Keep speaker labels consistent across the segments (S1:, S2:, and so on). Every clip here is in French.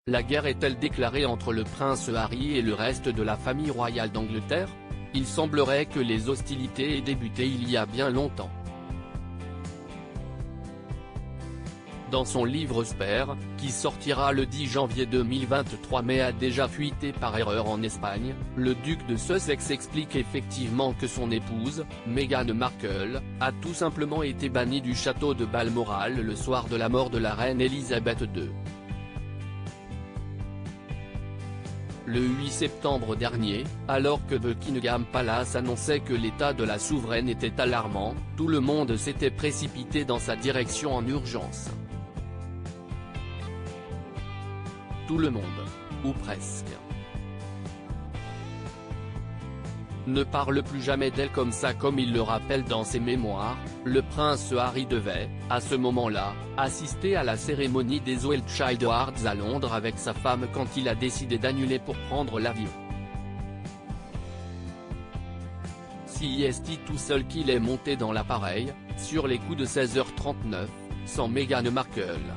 S1: La guerre est-elle déclarée entre le prince Harry et le reste de la famille royale d'Angleterre? Il semblerait que les hostilités aient débuté il y a bien longtemps. Dans son livre Spare, qui sortira le 10 janvier 2023 mais a déjà fuité par erreur en Espagne, le duc de Sussex explique effectivement que son épouse, Meghan Markle, a tout simplement été bannie du château de Balmoral le soir de la mort de la reine Elisabeth II. Le 8 septembre dernier, alors que Buckingham Palace annonçait que l'état de la souveraine était alarmant, tout le monde s'était précipité dans sa direction en urgence. Tout le monde. Ou presque. Ne parle plus jamais d'elle comme ça, comme il le rappelle dans ses mémoires. Le prince Harry devait, à ce moment-là, assister à la cérémonie des Rothschild Awards à Londres avec sa femme quand il a décidé d'annuler pour prendre l'avion. Si est tout seul qu'il est monté dans l'appareil, sur les coups de 16h39, sans Meghan Markle.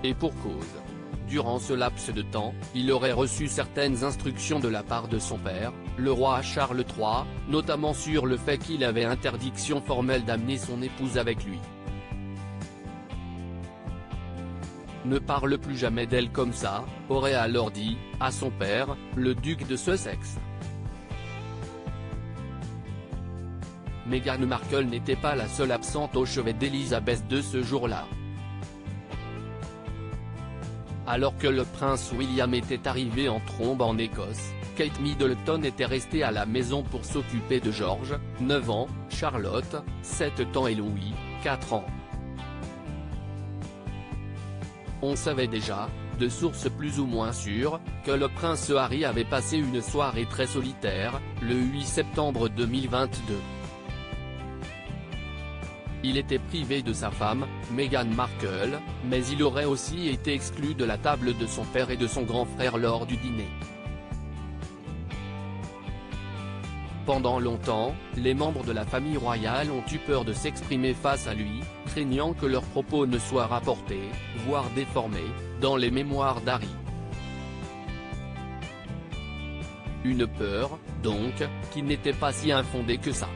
S1: Et pour cause. Durant ce laps de temps, il aurait reçu certaines instructions de la part de son père, le roi Charles III, notamment sur le fait qu'il avait interdiction formelle d'amener son épouse avec lui. Ne parle plus jamais d'elle comme ça, aurait alors dit, à son père, le duc de Sussex. Meghan Markle n'était pas la seule absente au chevet d'Elisabeth II ce jour-là. Alors que le prince William était arrivé en trombe en Écosse, Kate Middleton était restée à la maison pour s'occuper de George, 9 ans, Charlotte, 7 ans et Louis, 4 ans. On savait déjà, de sources plus ou moins sûres, que le prince Harry avait passé une soirée très solitaire, le 8 septembre 2022. Il était privé de sa femme, Meghan Markle, mais il aurait aussi été exclu de la table de son père et de son grand frère lors du dîner. Pendant longtemps, les membres de la famille royale ont eu peur de s'exprimer face à lui, craignant que leurs propos ne soient rapportés, voire déformés, dans les mémoires d'Harry. Une peur, donc, qui n'était pas si infondée que ça.